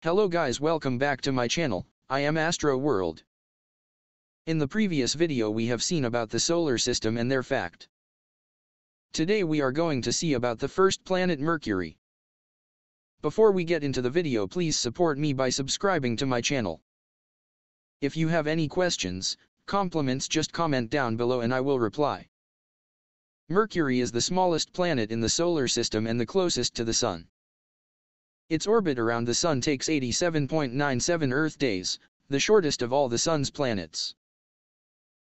Hello guys, welcome back to my channel. I am Astro World. In the previous video we have seen about the solar system and their fact. Today we are going to see about the first planet Mercury. Before we get into the video, please support me by subscribing to my channel. If you have any questions, compliments, just comment down below and I will reply. Mercury is the smallest planet in the solar system and the closest to the Sun. Its orbit around the Sun takes 87.97 Earth days, the shortest of all the Sun's planets.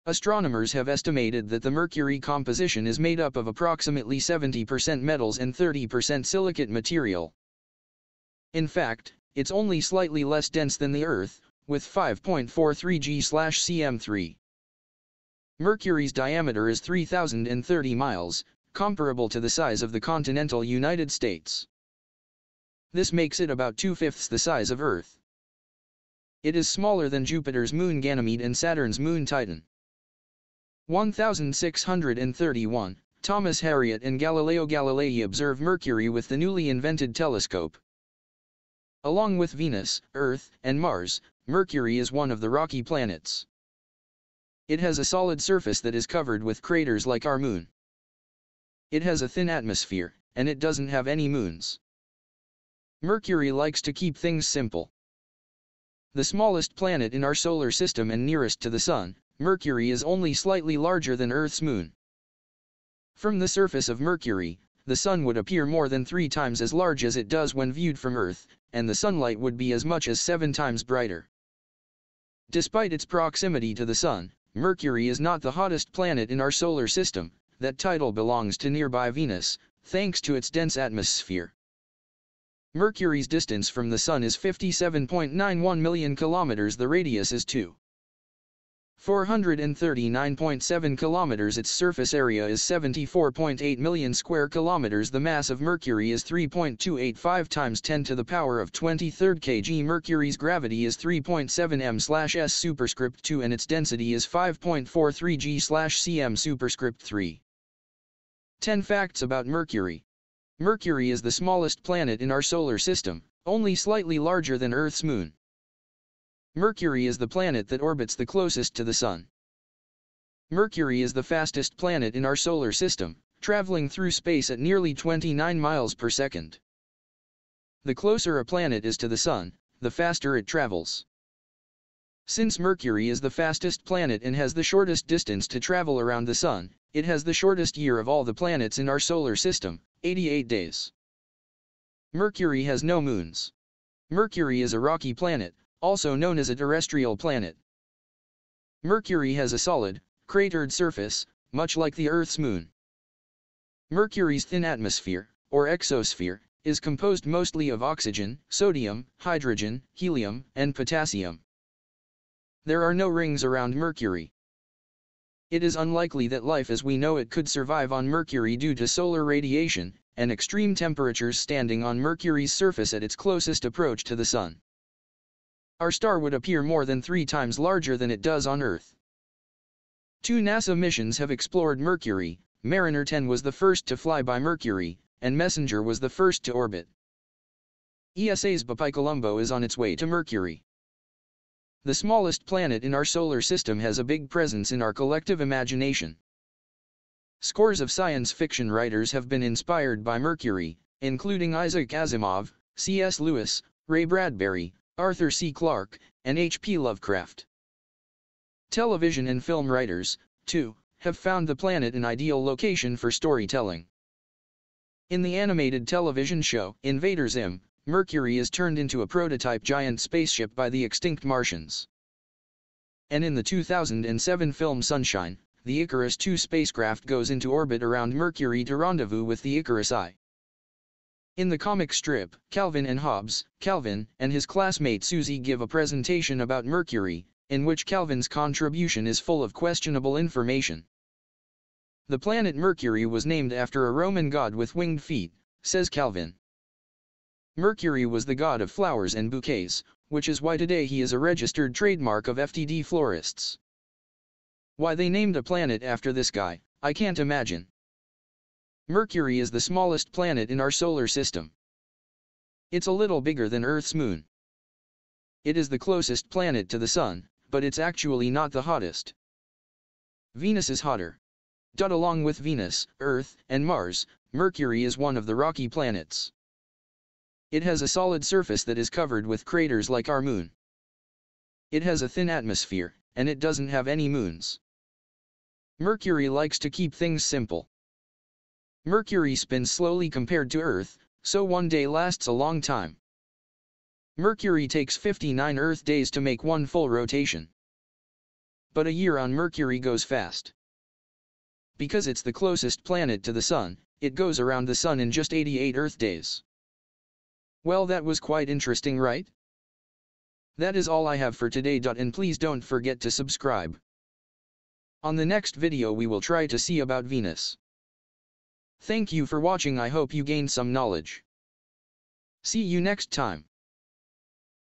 Astronomers have estimated that the Mercury composition is made up of approximately 70% metals and 30% silicate material. In fact, it's only slightly less dense than the Earth, with 5.43 g/cm3. Mercury's diameter is 3,030 miles, comparable to the size of the continental United States. This makes it about 2/5 the size of Earth. It is smaller than Jupiter's moon Ganymede and Saturn's moon Titan. 1631, Thomas Harriot and Galileo Galilei observe Mercury with the newly invented telescope. Along with Venus, Earth, and Mars, Mercury is one of the rocky planets. It has a solid surface that is covered with craters like our moon. It has a thin atmosphere, and it doesn't have any moons. Mercury likes to keep things simple. The smallest planet in our solar system and nearest to the Sun, Mercury is only slightly larger than Earth's moon. From the surface of Mercury, the Sun would appear more than 3 times as large as it does when viewed from Earth, and the sunlight would be as much as 7 times brighter. Despite its proximity to the Sun, Mercury is not the hottest planet in our solar system. That title belongs to nearby Venus, thanks to its dense atmosphere. Mercury's distance from the Sun is 57.91 million kilometers. The radius is 439.7 kilometers. Its surface area is 74.8 million square kilometers. The mass of Mercury is 3.285 times 10 to the power of 23rd kg. Mercury's gravity is 3.7 m/s superscript 2 and its density is 5.43 g/cm superscript 3. 10 facts about Mercury. Mercury is the smallest planet in our solar system, only slightly larger than Earth's moon. Mercury is the planet that orbits the closest to the Sun. Mercury is the fastest planet in our solar system, traveling through space at nearly 29 miles per second. The closer a planet is to the Sun, the faster it travels. Since Mercury is the fastest planet and has the shortest distance to travel around the Sun, it has the shortest year of all the planets in our solar system, 88 days. Mercury has no moons. Mercury is a rocky planet, also known as a terrestrial planet. Mercury has a solid, cratered surface, much like the Earth's moon. Mercury's thin atmosphere, or exosphere, is composed mostly of oxygen, sodium, hydrogen, helium, and potassium. There are no rings around Mercury. It is unlikely that life as we know it could survive on Mercury due to solar radiation and extreme temperatures standing on Mercury's surface at its closest approach to the Sun. Our star would appear more than 3 times larger than it does on Earth. 2 NASA missions have explored Mercury. Mariner 10 was the first to fly by Mercury, and Messenger was the first to orbit. ESA's Bepicolombo is on its way to Mercury. The smallest planet in our solar system has a big presence in our collective imagination. Scores of science fiction writers have been inspired by Mercury, including Isaac Asimov, C.S. Lewis, Ray Bradbury, Arthur C. Clarke, and H.P. Lovecraft. Television and film writers, too, have found the planet an ideal location for storytelling. In the animated television show Invader Zim, Mercury is turned into a prototype giant spaceship by the extinct Martians. And in the 2007 film Sunshine, the Icarus II spacecraft goes into orbit around Mercury to rendezvous with the Icarus I. In the comic strip, Calvin and Hobbes, Calvin and his classmate Susie give a presentation about Mercury, in which Calvin's contribution is full of questionable information. The planet Mercury was named after a Roman god with winged feet, says Calvin. Mercury was the god of flowers and bouquets, which is why today he is a registered trademark of FTD florists. Why they named a planet after this guy, I can't imagine. Mercury is the smallest planet in our solar system. It's a little bigger than Earth's moon. It is the closest planet to the Sun, but it's actually not the hottest. Venus is hotter. Along with Venus, Earth, and Mars, Mercury is one of the rocky planets. It has a solid surface that is covered with craters like our Moon. It has a thin atmosphere, and it doesn't have any moons. Mercury likes to keep things simple. Mercury spins slowly compared to Earth, so one day lasts a long time. Mercury takes 59 Earth days to make one full rotation. But a year on Mercury goes fast. Because it's the closest planet to the Sun, it goes around the Sun in just 88 Earth days. Well, that was quite interesting, right? That is all I have for today. And please don't forget to subscribe. On the next video we will try to see about Venus. Thank you for watching. I hope you gained some knowledge. See you next time.